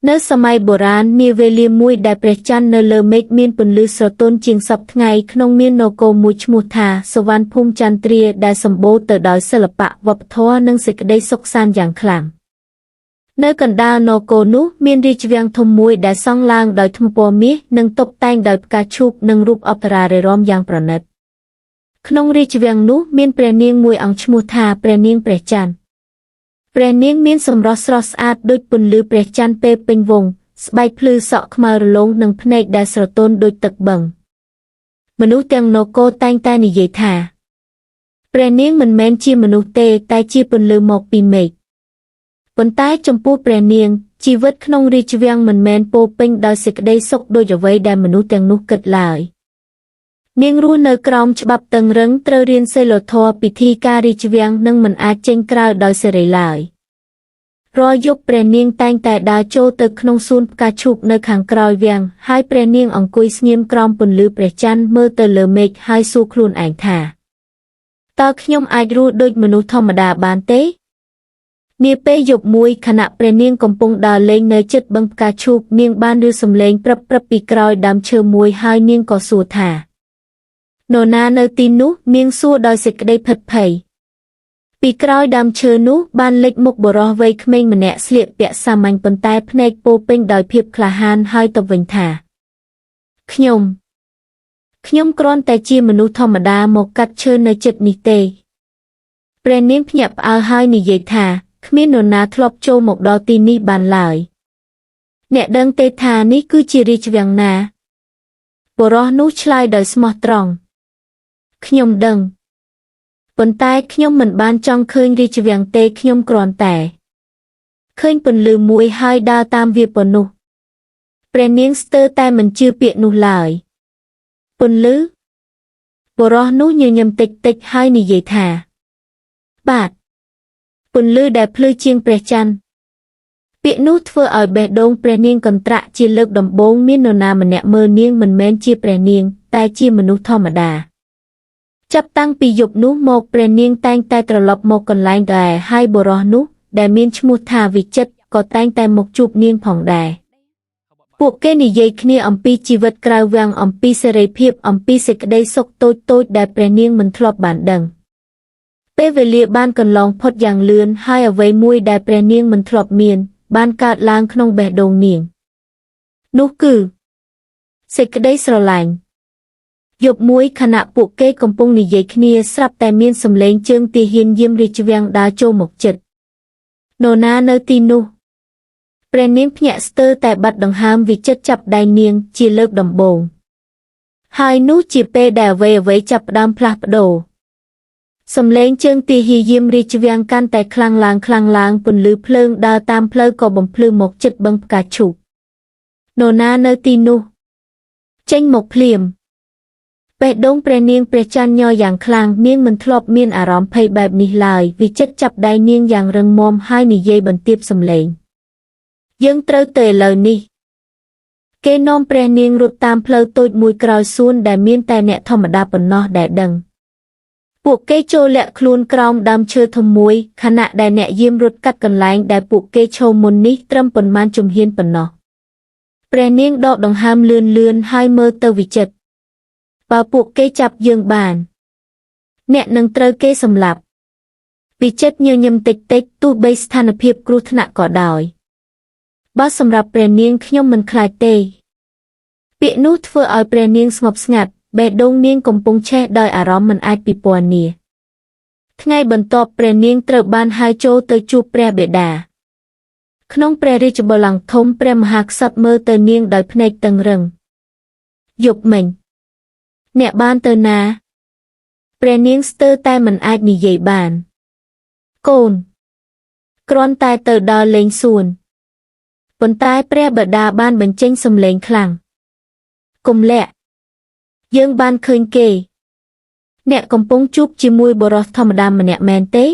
Nơiสมัยโบราณมีเวลีមួយដែលព្រះច័ន្ទនៅលើមេឃមានពន្លឺស្រទន់ជាងសព្វថ្ងៃក្នុងមាននគរមួយឈ្មោះថាសុវណ្ណភូមិចន្ទ្រាដែលសម្បូរទៅដោយសិល្បៈវប្បធម៌និងសេចក្តីសុខសាន្តយ៉ាងខ្លាំងនៅកណ្ដាលនគរនោះមានរាជវាំងធំមួយដែលសង់ឡើងដោយថ្មពណ៌មាសនិងតុបតែងដោយផ្កាឈូកនិងរូបអប្សរារារាំយ៉ាងប្រណិតក្នុងរាជវាំងនោះមានព្រះនាងមួយអង្គឈ្មោះថាព្រះនាងព្រះច័ន្ទព្រះនាងមានសម្រស់ស្រស់ស្អាតដូចពន្លឺព្រះច័ន្ទពេលពេញវង្សស្បែកភ្លឺសក់ខ្មៅរលោងនិងភ្នែកដែលស្រទន់ដូចទឹកបឹងមនុស្សទាំងនគរតែងតែនិយាយថាព្រះនាងមិនមែនជាមនុស្សទេតែជាពន្លឺមកពីមេឃប៉ុន្តែចំពោះព្រះនាងជីវិតក្នុងរាជវាំងមិនមែនពោរពេញដោយសេចក្តីសុខដូចអ្វីដែលមនុស្សទាំងនោះគិតឡើយនាងរស់នៅក្រោមច្បាប់តឹងរឹងត្រូវរៀនសីលធម៌ពិធីការរាជវាំងនិងមិនអាចចេញក្រៅដោយសេរីឡើយរាល់យប់ព្រះនាងតែងតែដើរចូលទៅក្នុងសួនផ្កាឈូកនៅខាងក្រោយវាំងហើយព្រះនាងអង្គុយស្ងៀមក្រោមពន្លឺព្រះច័ន្ទមើលទៅលើមេឃហើយសួរខ្លួនឯងថាតើខ្ញុំអាចរស់ដូចមនុស្សធម្មតាបានទេនាពេលយប់មួយខណៈព្រះនាងកំពុងដើរលេងនៅជិតបឹងផ្កាឈូកនាងបានឮសំឡេងព្រឹបពីក្រោយដើមឈើមួយហើយនាងក៏សួរថានរណានៅទីនោះនាងសួរដោយសេចក្តីភិតភ័យពីក្រោយដើមឈើនោះបានលេចមុខបុរសវ័យក្មេងម្នាក់ស្លៀកពាក់សាមញ្ញប៉ុន្តែភ្នែកពោរពេញដោយភាពក្លាហានហើយតបវិញថាខ្ញុំគ្រាន់តែជាមនុស្សធម្មតាមកកាត់ឈើនៅជិតនេះទេព្រះនាងភ្ញាក់ផ្អើលហើយនិយាយថាគ្មាននរណាធ្លាប់ចូលមកដល់ទីនេះបានឡើយអ្នកដឹងទេថានេះគឺជារាជវាំងណាបុរសនោះឆ្លើយដោយស្មោះត្រង់ខ្ញុំដឹងប៉ុន្តែខ្ញុំមិនបានចង់ឃើញរាជវាំងទេខ្ញុំគ្រាន់តែឃើញពន្លឺមួយហើយដើរតាមវាប៉ុណ្ណោះព្រះនាងស្ទើរតែមិនជឿពាក្យនោះឡើយពន្លឺបុរសនោះញញឹមតិចហើយនិយាយថាបាទពន្លឺដែលភ្លឺជាងព្រះច័ន្ទពាក្យនោះធ្វើឲ្យបេះដូងព្រះនាងកន្ត្រាក់ជាលើកដំបូងមាននរណាម្នាក់មើលនាងមិនមែនជាព្រះនាងតែជាមនុស្សធម្មតាចាប់តាំងពីយប់នោះមកព្រះនាងតែងតែត្រឡប់មកកន្លែងដែរហើយបុរសនោះដែលមានឈ្មោះថាវិចិត្រក៏តែងតែមកជួបនាងផងដែរពួកគេនិយាយគ្នាអំពីជីវិតក្រៅវាំងអំពីសេរីភាពអំពីសេចក្តីសុខតូចដែលព្រះនាងមិនធ្លាប់បានដឹងពេលវេលាបានកន្លងផុតយ៉ាងលឿនហើយអ្វីមួយដែលព្រះនាងមិនធ្លាប់មានបានកើតឡើងក្នុងបេះដូងនាងនោះគឺសេចក្តីស្រឡាញ់យប់មួយខណៈពួកគេកំពុងនិយាយគ្នាស្រាប់តែមានសំឡេងជើងទាហានយាមរាជវាំងដើរចូលមកជិតនរណានៅទីនោះព្រះនាងភ្ញាក់ស្ទើរតែបាត់ដង្ហើមវិចិត្រចាប់ដៃនាងជាលើកដំបូងហើយនោះជាពេលដែលអ្វីចាប់ផ្ដើមផ្លាស់ប្ដូរសំឡេងជើងទាហានយាមរាជវាំងកាន់តែខ្លាំងឡើងពន្លឺភ្លើងដើរតាមផ្លូវក៏បំភ្លឺមកជិតបឹងផ្កាឈូកនរណានៅទីនោះចេញមកភ្លាមបេះដូងព្រះនាងព្រះច័ន្ទញ័រយ៉ាងខ្លាំងនាងមិនធ្លាប់មានអារម្មណ៍ភ័យបែបនេះឡើយវិចិត្រចាប់ដៃនាងយ៉ាងរឹងមាំហើយនិយាយបន្ទាបសំឡេងយើងត្រូវទៅឥឡូវនេះគេនាំព្រះនាងរត់តាមផ្លូវតូចមួយក្រោយសួនដែលមានតែអ្នកធម្មតាប៉ុណ្ណោះដែលដឹងពួកគេចូលលាក់ខ្លួនក្រោមដើមឈើធំមួយខណៈដែលអ្នកយាមរត់កាត់កន្លែងដែលពួកគេឈរមុននេះត្រឹមប៉ុន្មានជំហានប៉ុណ្ណោះព្រះនាងដកដង្ហើមលឿនហើយមើលទៅវិចិត្របើពួកគេចាប់យើងបានអ្នកនឹងត្រូវគេសម្លាប់វិចិត្រញញឹមតិចទោះបីស្ថានភាពគ្រោះថ្នាក់ក៏ដោយបើសម្រាប់ព្រះនាងខ្ញុំមិនខ្លាចទេពាក្យនោះធ្វើឲ្យព្រះនាងស្ងប់ស្ងាត់បេះដូងនាងកំពុងឆេះដោយអារម្មណ៍មិនអាចពិពណ៌នាថ្ងៃបន្ទាប់ព្រះនាងត្រូវបានហៅចូលទៅជួបព្រះបិតាក្នុងព្រះរាជបល្ល័ង្កធំព្រះមហាក្សត្រមើលទៅនាងដោយភ្នែកតឹងរឹងយប់មិញអ្នកបានទៅណាព្រះនាងស្ទើរតែមិនអាចនិយាយបានកូនគ្រាន់តែទៅដើរលេងសួនប៉ុន្តែព្រះបិតាបានបញ្ចេញសំឡេងខ្លាំងកុំលាក់យើងបានឃើញគេអ្នកកំពុងជួបជាមួយបុរសធម្មតាម្នាក់មែនទេ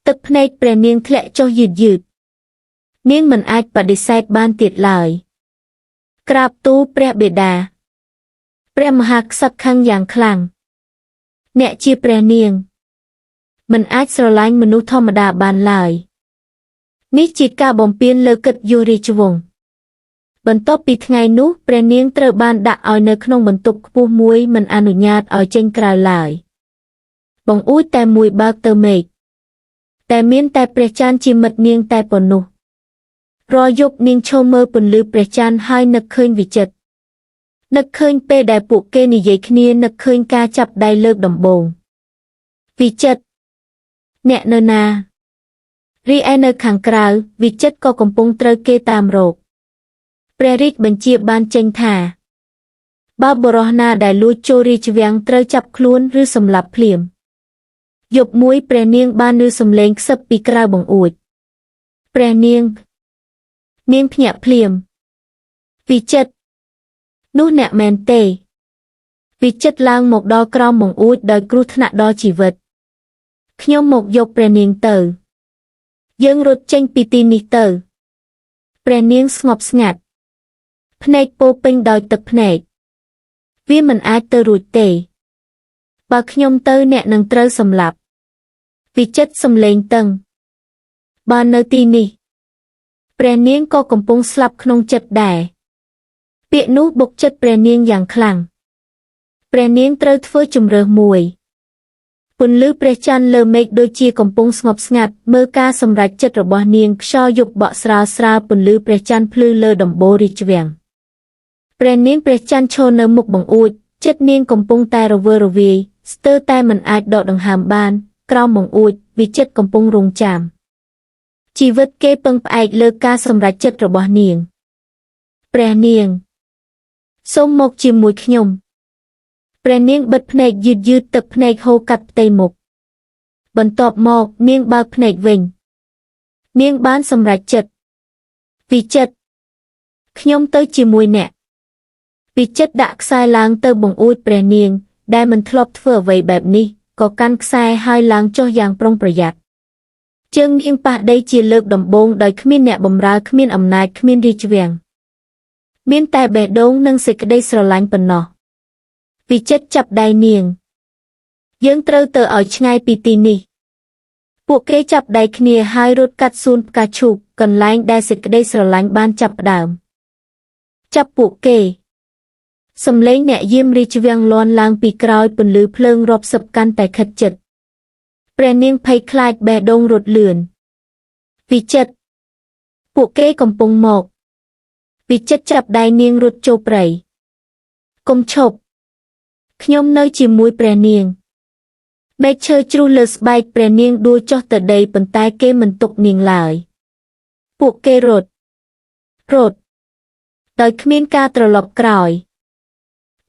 ទឹកភ្នែកព្រះនាងធ្លាក់ចុះយឺតនាងមិនអាចបដិសេធបានទៀតឡើយក្រាបទូលព្រះបិតាព្រះមហាក្សត្រខឹងយ៉ាងខ្លាំងអ្នកជាព្រះនាងមិនអាចស្រឡាញ់មនុស្សធម្មតាបានឡើយ នេះជាការបំពានលើកិត្តិយសរាជវង្សបន្ទាប់ពីថ្ងៃនោះព្រះនាងត្រូវបានដាក់ឲ្យនៅក្នុងបន្ទប់ខ្ពស់មួយមិនអនុញ្ញាតឲ្យចេញក្រៅឡើយបង្អួចតែមួយបើកទៅមេឃតែមានតែព្រះច័ន្ទជាមិត្តនាងតែប៉ុណ្ណោះរាល់យប់នាងឈរមើលពន្លឺព្រះច័ន្ទហើយនឹកឃើញវិចិត្រនឹកឃើញពេលដែលពួកគេនិយាយគ្នានឹកឃើញការចាប់ដៃលើកដំបូងវិចិត្រអ្នកនៅណារីឯនៅខាងក្រៅវិចិត្រក៏កំពុងត្រូវគេតាមរកព្រះរាជបញ្ជាបានចេញថាបើបុរសណាដែលលួចចូលរាជវាំងត្រូវចាប់ខ្លួនឬសម្លាប់ភ្លាមយប់មួយព្រះនាងបានឮសំឡេងខ្សឹបពីក្រៅបង្អួចព្រះនាងភ្ញាក់ភ្លាមវិចិត្រនោះអ្នកមែនទេវិចិត្រឡើងមកដល់ក្រោមបង្អួចដោយគ្រោះថ្នាក់ដល់ជីវិតខ្ញុំមកយកព្រះនាងទៅយើងរត់ចេញពីទីនេះទៅព្រះនាងស្ងប់ស្ងាត់ភ្នែកពោពេញដោយទឹកភ្នែកវាមិនអាចទៅរួចទេបើខ្ញុំទៅអ្នកនឹងត្រូវសម្លាប់វិចិត្រសំឡេងតឹងបើនៅទីនេះព្រះនាងក៏កំពុងស្លាប់ក្នុងចិត្តដែរពាក្យនោះបុកចិត្តព្រះនាងយ៉ាងខ្លាំងព្រះនាងត្រូវធ្វើជម្រើសមួយពន្លឺព្រះច័ន្ទលើមេឃដូចជាកំពុងស្ងប់ស្ងាត់មើលការសម្រេចចិត្តរបស់នាងខ្យល់យប់បក់ស្រាលស្រាលពន្លឺព្រះច័ន្ទភ្លឺលើដំបូលរាជវាំងព្រះនាងព្រះច័ន្ទឈរនៅមុខបង្អួចចិត្តនាងកំពុងតែរវើរវាយស្ទើរតែមិនអាចដកដង្ហើមបានក្រោមបង្អួចវិចិត្រកំពុងរង់ចាំជីវិតគេពឹងផ្អែកលើការសម្រេចចិត្តរបស់នាងព្រះនាងសូមមកជាមួយខ្ញុំព្រះនាងបិទភ្នែកយឺតទឹកភ្នែកហូរកាត់ផ្ទៃមុខបន្ទាប់មកនាងបើកភ្នែកវិញនាងបានសម្រេចចិត្តវិចិត្រខ្ញុំទៅជាមួយអ្នកវិចិត្រដាក់ខ្សែឡើងទៅបង្អួចព្រះនាងដែលមិនធ្លាប់ធ្វើអ្វីបែបនេះក៏កាន់ខ្សែហើយឡើងចុះយ៉ាងប្រុងប្រយ័ត្នជើងនាងប៉ះដីជាលើកដំបូងដោយគ្មានអ្នកបម្រើគ្មានអំណាចគ្មានរាជវាំងមានតែបេះដូងនិងសេចក្តីស្រឡាញ់ប៉ុណ្ណោះវិចិត្រចាប់ដៃនាងយើងត្រូវទៅឲ្យឆ្ងាយពីទីនេះពួកគេចាប់ដៃគ្នាហើយរត់កាត់សួនផ្កាឈូកកន្លែងដែលសេចក្តីស្រឡាញ់បានចាប់ផ្ដើមចាប់ពួកគេសំឡេងអ្នកយាមរាជវាំងលាន់ឡើងពីក្រោយពន្លឺភ្លើងរាប់សិបកាន់តែខិតជិតព្រះនាងភ័យខ្លាចបេះដូងរត់លឿនវិចិត្រពួកគេកំពុងមកវិចិត្រចាប់ដៃនាងរត់ចូលព្រៃកុំឈប់ខ្ញុំនៅជាមួយព្រះនាងមែកឈើជ្រុះលើស្បែកព្រះនាងដួលចុះទៅដីប៉ុន្តែគេមិនទុកនាងឡើយពួកគេរត់ដោយគ្មានការត្រឡប់ក្រោយ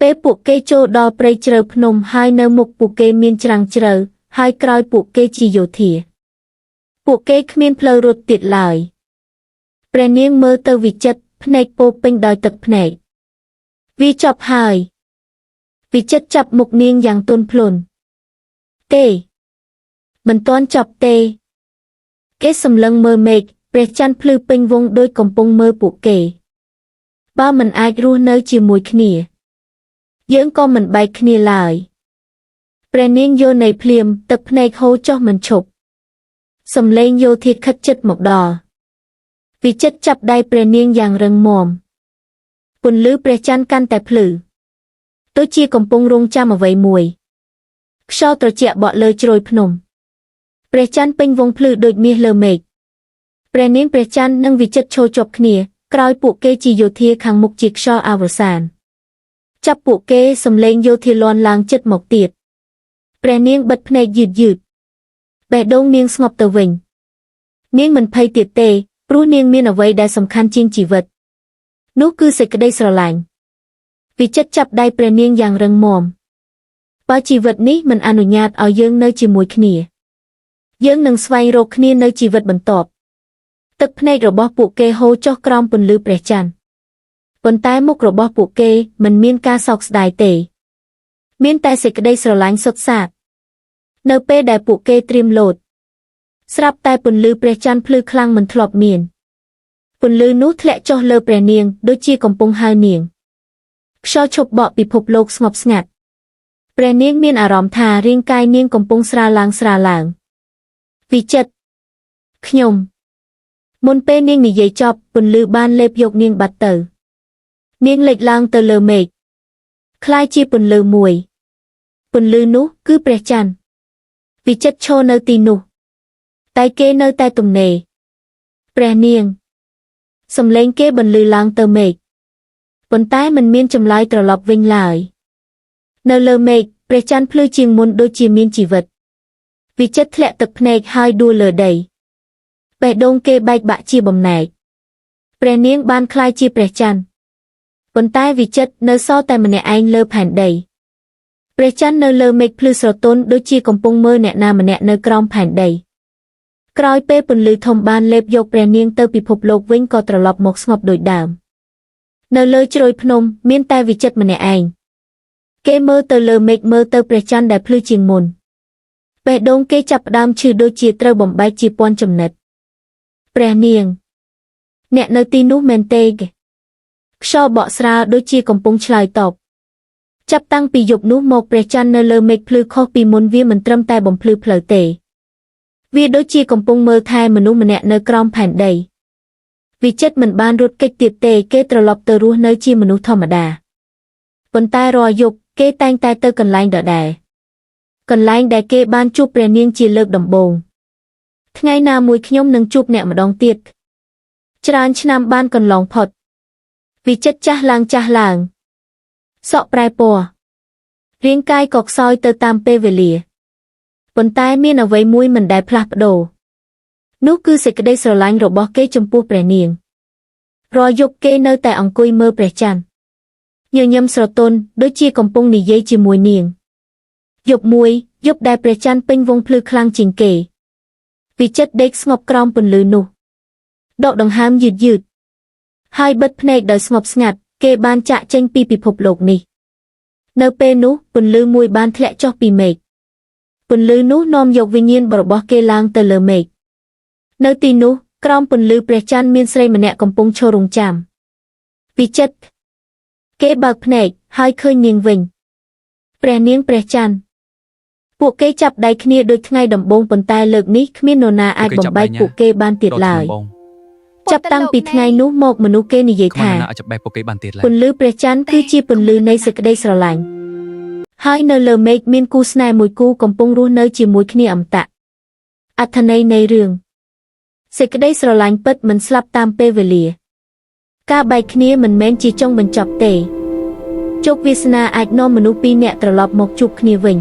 ពេលពួកគេចូលដល់ព្រៃជ្រៅភ្នំហើយនៅមុខពួកគេមានច្រាំងជ្រៅហើយក្រោយពួកគេជាយោធាពួកគេគ្មានផ្លូវរត់ទៀតឡើយព្រះនាងមើលទៅវិចិត្រភ្នែកពោពេញដោយទឹកភ្នែកវាចប់ហើយវិចិត្រចាប់មុខនាងយ៉ាងទន់ភ្លន់ទេមិនទាន់ចប់ទេគេសម្លឹងមើលមេឃព្រះច័ន្ទភ្លឺពេញវងដូចកំពុងមើលពួកគេបើមិនអាចរស់នៅជាមួយគ្នាយើងក៏មិនបែកគ្នាឡើយព្រះនាងយល់ន័យភ្លាមទឹកភ្នែកហូរចុះមិនឈប់សំឡេងយោធាខិតជិតមកដល់វិចិត្រចាប់ដៃព្រះនាងយ៉ាងរឹងមាំពន្លឺព្រះច័ន្ទកាន់តែភ្លឺដូចជាកំពុងរង់ចាំអ្វីមួយខ្យល់ត្រជាក់បក់លើជ្រោយភ្នំព្រះច័ន្ទពេញវងភ្លឺដូចមាសលើមេឃព្រះនាងព្រះច័ន្ទនិងវិចិត្រឈរជាប់គ្នាក្រោយពួកគេជាយោធាខាងមុខជាខ្យល់អវសានចាប់ពួកគេសំឡេងយោធាលាន់ឡើងជិតមកទៀតព្រះនាងបិទភ្នែកយឺតបេះដូងនាងស្ងប់ទៅវិញនាងមិនភ័យទៀតទេព្រោះនាងមានអ្វីដែលសំខាន់ជាងជីវិតនោះគឺសេចក្តីស្រឡាញ់វិចិត្រចាប់ដៃព្រះនាងយ៉ាងរឹងមាំបើជីវិតនេះមិនអនុញ្ញាតឲ្យយើងនៅជាមួយគ្នាយើងនឹងស្វែងរកគ្នានៅជីវិតបន្ទាប់ទឹកភ្នែករបស់ពួកគេហូរចុះក្រោមពន្លឺព្រះច័ន្ទប៉ុន្តែមុខរបស់ពួកគេមិនមានការសោកស្ដាយទេមានតែសេចក្តីស្រឡាញ់សុទ្ធសាធនៅពេលដែលពួកគេត្រៀមលោតស្រាប់តែពន្លឺព្រះច័ន្ទភ្លឺខ្លាំងមិនធ្លាប់មានពន្លឺនោះធ្លាក់ចុះលើព្រះនាងដូចជាកំពុងហៅនាងខ្យល់ឈប់បក់ពិភពលោកស្ងប់ស្ងាត់ព្រះនាងមានអារម្មណ៍ថារាងកាយនាងកំពុងស្រាលឡើងវិចិត្រខ្ញុំ មុនពេលនាងនិយាយចប់ពន្លឺបានលេបយកនាងបាត់ទៅនាងលេចឡើងទៅលើមេឃคล้ายជាពន្លឺមួយពន្លឺនោះគឺព្រះច័ន្ទវិចិត្រឈរនៅទីនោះតែគេនៅតែទំនេរព្រះនាងសំឡេងគេបន្លឺឡើងទៅមេឃប៉ុន្តែមិនមានចម្លើយត្រឡប់វិញឡើយនៅលើមេឃព្រះច័ន្ទភ្លឺជាងមុនដូចជាមានជីវិតវិចិត្រធ្លាក់ទឹកភ្នែកហើយដួលលើដីបេះដូងគេបែកបាក់ជាបំណែកព្រះនាងបានក្លាយជាព្រះច័ន្ទប៉ុន្តែវិចិត្រនៅសល់តែម្នាក់ឯងលើផែនដីព្រះច័ន្ទនៅលើមេឃភ្លឺស្រទន់ដូចជាកំពុងមើលអ្នកណាម្នាក់នៅក្រោមផែនដីក្រោយពេលពន្លឺធំបានលេបយកព្រះនាងទៅពិភពលោកវិញក៏ត្រឡប់មកស្ងប់ដូចដើមនៅលើជ្រោយភ្នំមានតែវិចិត្រម្នាក់ឯងគេមើលទៅលើមេឃមើលទៅព្រះច័ន្ទដែលភ្លឺជាងមុនបេះដូងគេចាប់ផ្ដើមឈឺដូចជាត្រូវបំបែកជាពាន់ចំណិតព្រះនាងអ្នកនៅទីនោះមែនទេខ្យល់បក់ស្រាលដូចជាកំពុងឆ្លើយតបចាប់តាំងពីយប់នោះមកព្រះច័ន្ទនៅលើមេឃភ្លឺខុសពីមុនវាមិនត្រឹមតែបំភ្លឺផ្លូវទេវាដូចជាកំពុងមើលថែមនុស្សម្នាក់នៅក្រោមផែនដីវិចិត្រមិនបានរត់គេចទៀតទេគេត្រឡប់ទៅរស់នៅជាមនុស្សធម្មតាប៉ុន្តែរាល់យប់គេតែងតែទៅកន្លែងដដែលកន្លែងដែលគេបានជួបព្រះនាងជាលើកដំបូងថ្ងៃណាមួយខ្ញុំនឹងជួបអ្នកម្ដងទៀតច្រើនឆ្នាំបានកន្លងផុតវិចិត្រចាស់ឡើងសក់ប្រែពណ៌រាងកាយក៏ខ្សោយទៅតាមពេលវេលាប៉ុន្តែមានអ្វីមួយមិនដែលផ្លាស់ប្ដូរនោះគឺសេចក្តីស្រឡាញ់របស់គេចំពោះព្រះនាងរាល់យប់គេនៅតែអង្គុយមើលព្រះច័ន្ទញញឹមស្រទន់ដូចជាកំពុងនិយាយជាមួយនាងយប់មួយយប់ដែលព្រះច័ន្ទពេញវងភ្លឺខ្លាំងជាងគេវិចិត្រដេកស្ងប់ក្រោមពន្លឺនោះដកដង្ហើមយឺតហើយបិទភ្នែកដោយស្ងប់ស្ងាត់គេបានចាកចេញពីពិភពលោកនេះនៅពេលនោះពន្លឺមួយបានធ្លាក់ចុះពីមេឃពន្លឺនោះនាំយកវិញ្ញាណរបស់គេឡើងទៅលើមេឃនៅទីនោះក្រោមពន្លឺព្រះច័ន្ទមានស្រីម្នាក់កំពុងឈររង់ចាំវិចិត្រគេបើកភ្នែកហើយឃើញនាងវិញព្រះនាងព្រះច័ន្ទពួកគេចាប់ដៃគ្នាដូចថ្ងៃដំបូងប៉ុន្តែលើកនេះគ្មាននរណាអាចបំបែកពួកគេបានទៀតឡើយចាប់តាំងពីថ្ងៃនោះមកមនុស្សគេនិយាយថាពន្លឺព្រះច័ន្ទគឺជាពន្លឺនៃសេចក្តីស្រឡាញ់ហើយនៅលើមេឃមានគូស្នេហ៍មួយគូកំពុងរស់នៅជាមួយគ្នាអមតៈអត្ថន័យនៃរឿងសេចក្តីស្រឡាញ់ពិតមិនស្លាប់តាមពេលវេលាការបែកគ្នាមិនមែនជាចុងបញ្ចប់ទេជោគវាសនាអាចនាំមនុស្សពីរនាក់ត្រឡប់មកជួបគ្នាវិញ